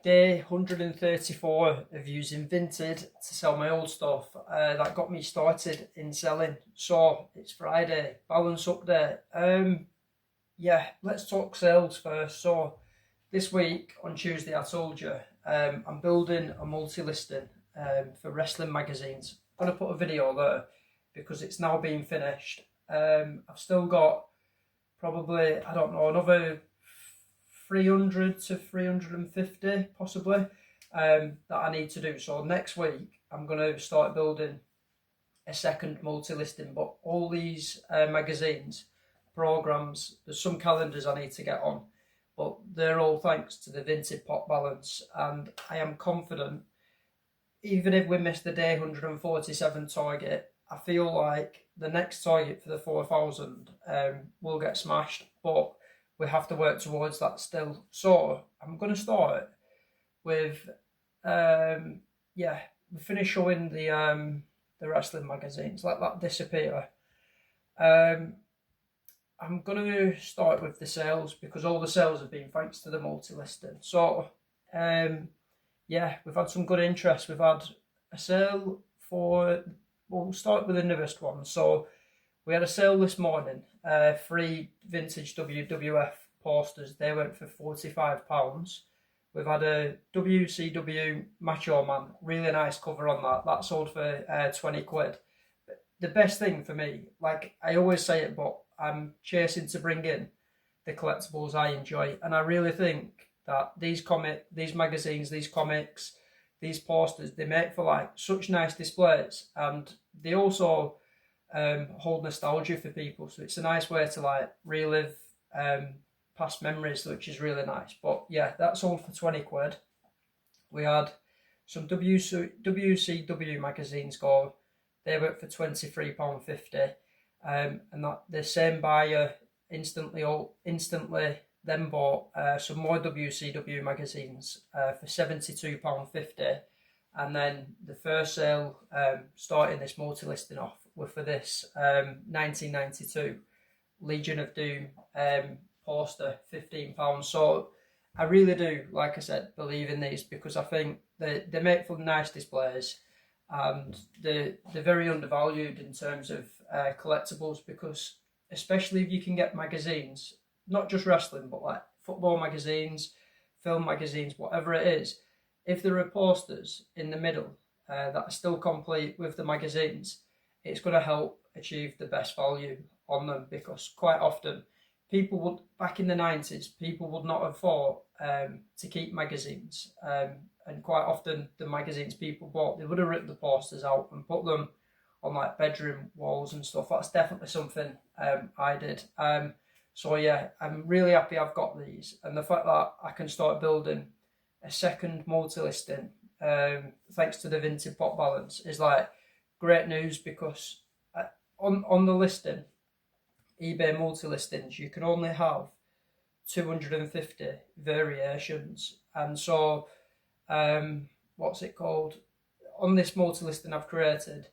day 134 of using Vinted to sell my old stuff. That got me started in selling. So it's Friday, balance update. Yeah, let's talk sales first. So this week on Tuesday, I told you I'm building a multi-listing for wrestling magazines. I'm gonna put a video there because it's now being finished. I've still got probably, I don't know, another 300 to 350 possibly that I need to do. So next week I'm going to start building a second multi-listing, but all these magazines, programs, there's some calendars I need to get on, but they're all thanks to the Vinted pot balance, and I am confident even if we miss the day 147 target, I feel like the next target for the 4,000 will get smashed, but we have to work towards that still. So I'm going to start with, we finish showing the wrestling magazines, let that disappear. I'm going to start with the sales because all the sales have been thanks to the multi-listing. So, we've had some good interest. We've had a sale for, we'll start with the newest one. So we had a sale this morning, 3 vintage WWF posters. They went for £45. We've had a WCW Macho Man, really nice cover on that. That sold for 20 quid. But the best thing for me, like I always say it, but I'm chasing to bring in the collectibles I enjoy. And I really think that these magazines, these comics, these posters, they make for like such nice displays, and they also hold nostalgia for people. So it's a nice way to like relive past memories, which is really nice. But yeah, that sold for 20 quid. We had some WCW magazines go. They went for £23.50. And that the same buyer instantly then bought some more WCW magazines for £72.50. And then the first sale starting this multi-listing off were for this 1992 Legion of Doom poster, £15. So I really do, like I said, believe in these because I think they make for nice displays, and they're very undervalued in terms of collectibles, because especially if you can get magazines, not just wrestling, but like football magazines, film magazines, whatever it is, if there are posters in the middle that are still complete with the magazines, it's going to help achieve the best value on them, because quite often people would, back in the 90s, people would not have thought to keep magazines. And quite often the magazines people bought, they would have ripped the posters out and put them on like bedroom walls and stuff. That's definitely something I did. So yeah, I'm really happy I've got these, and the fact that I can start building a second multi-listing thanks to the Vinted pot balance is like great news, because on the listing, eBay multi-listings, you can only have 250 variations, and so what's it called, on this multi-listing I've created,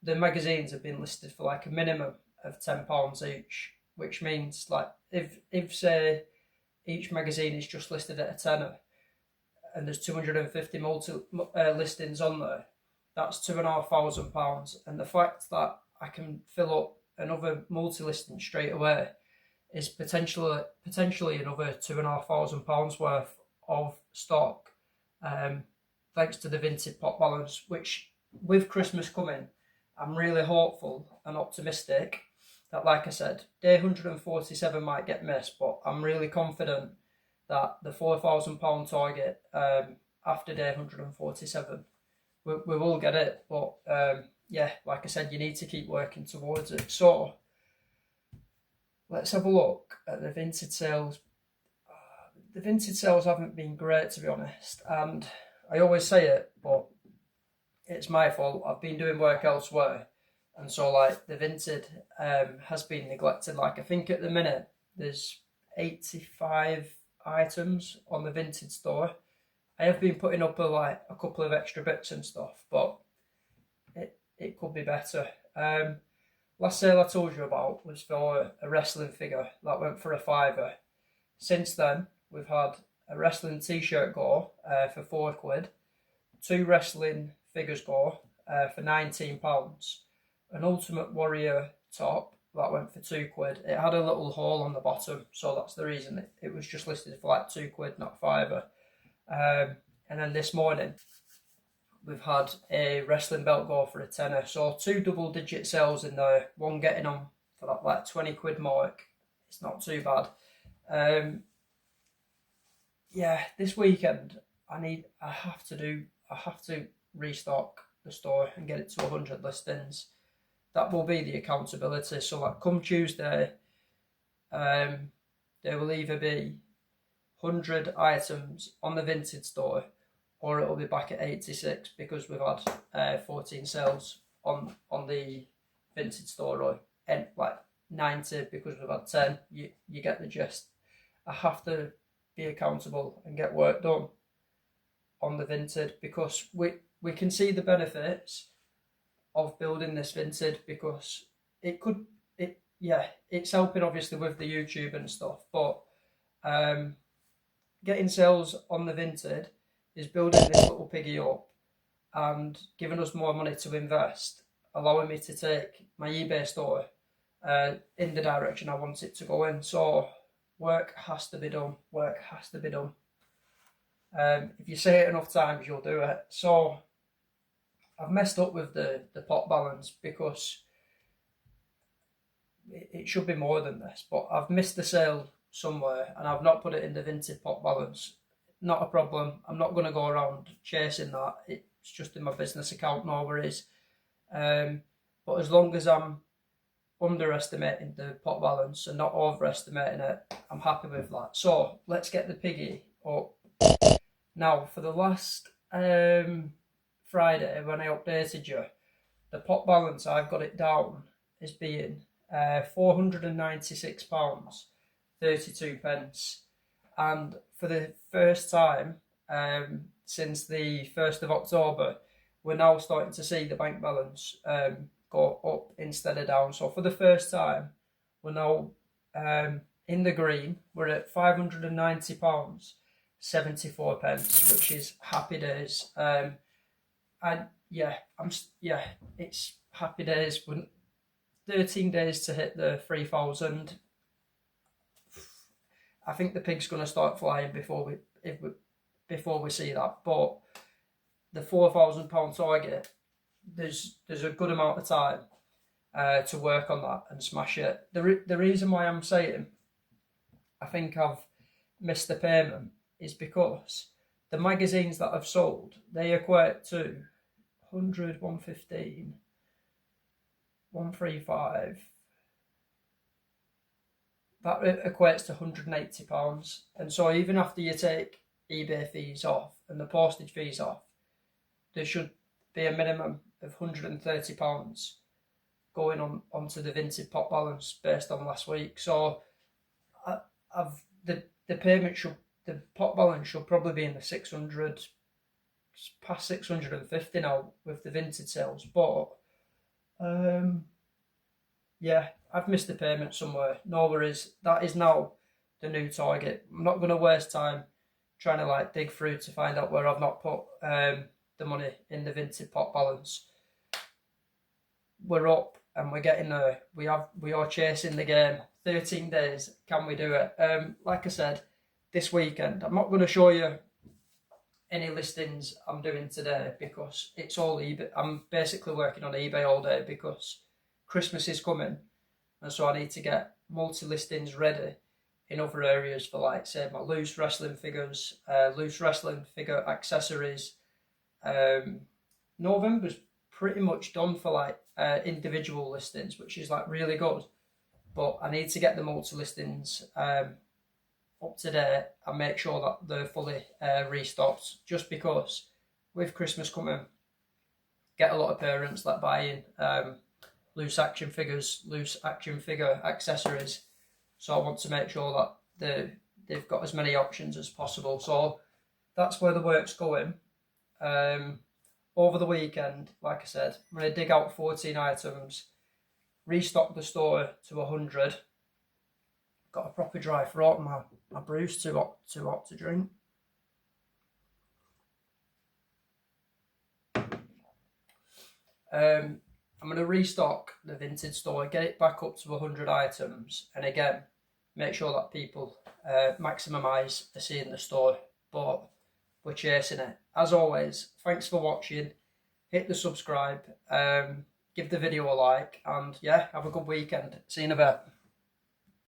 the magazines have been listed for like a minimum of £10 each, which means like if say each magazine is just listed at a tenner and there's 250 listings on there, that's £2,500. And the fact that I can fill up another multi-listing straight away is potentially another £2,500 worth of stock, thanks to the Vinted pot balance, which with Christmas coming, I'm really hopeful and optimistic that, like I said, day 147 might get missed, but I'm really confident that the £4,000 target after day 147, we will get it. But like I said, you need to keep working towards it. So let's have a look at the Vinted sales. The Vinted sales haven't been great, to be honest, and I always say it, but it's my fault. I've been doing work elsewhere, and so like the Vinted has been neglected. Like I think at the minute there's 85 items on the Vinted store. I have been putting up a couple of extra bits and stuff, but it could be better. Last sale I told you about was for a wrestling figure that went for a £5. Since then, we've had a wrestling t-shirt go for £4, 2 wrestling figures go for £19, an Ultimate Warrior top that went for £2. It had a little hole on the bottom, so that's the reason it was just listed for like £2, not £5. And then this morning we've had a wrestling belt go for a tenner. So 2 double-digit sales in there, one getting on for that like £20 mark. It's not too bad. Yeah, this weekend I have to restock the store and get it to 100 listings. That will be the accountability. So like come Tuesday, there will either be 100 items on the Vinted store, or it'll be back at 86 because we've had 14 sales on the Vinted store, and like 90 because we've had 10. You get the gist. I have to be accountable and get work done on the Vinted because we can see the benefits of building this Vinted, because it's helping obviously with the YouTube and stuff, but getting sales on the Vinted is building this little piggy up and giving us more money to invest, allowing me to take my eBay store in the direction I want it to go in. So work has to be done. Work has to be done. If you say it enough times, you'll do it. So I've messed up with the pot balance because it should be more than this, but I've missed the sale somewhere and I've not put it in the Vinted pot balance. Not a problem. I'm not going to go around chasing that. It's just in my business account, no worries. But as long as I'm underestimating the pot balance and not overestimating it, I'm happy with that. So let's get the piggy up. Now, for the last Friday, when I updated you, the pot balance, I've got it down as being £496, 32 pence. And for the first time since the 1st of October, we're now starting to see the bank balance go up instead of down. So for the first time, we're now in the green. We're at £590, 74 pence, which is happy days. It's happy days. 13 days to hit the 3,000. I think the pig's going to start flying before we see that. But the £4,000 target, there's a good amount of time to work on that and smash it. The reason why I'm saying I think I've missed the payment is because the magazines that I've sold, they equate to 100, 115, 135. That equates to £180. And so even after you take eBay fees off and the postage fees off, there should be a minimum of £130 going onto the Vinted pot balance based on last week. So the payment the pot balance should probably be in the 600, past 650 now with the Vinted sales. But I've missed the payment somewhere. No worries. That is now the new target. I'm not going to waste time trying to dig through to find out where I've not put the money in the Vinted pot balance. We're up and we're getting there. We are chasing the game. 13 days. Can we do it? Like I said, this weekend, I'm not going to show you any listings I'm doing today because it's all eBay. I'm basically working on eBay all day because Christmas is coming, and so I need to get multi-listings ready in other areas for say my loose wrestling figures, loose wrestling figure accessories. November's pretty much done for individual listings, which is really good, but I need to get the multi-listings up to date and make sure that they're fully restocked, just because with Christmas coming, get a lot of parents that buy in loose action figures, loose action figure accessories. So I want to make sure that they've got as many options as possible. So that's where the work's going. Over the weekend, like I said, I'm going to dig out 14 items, restock the store to 100. Got a proper dry throat, my brew's too hot to drink. I'm going to restock the Vinted store, get it back up to 100 items, and again, make sure that people maximise the seeing the store. But we're chasing it. As always, thanks for watching. Hit the subscribe, give the video a like, and yeah, have a good weekend. See you in a bit.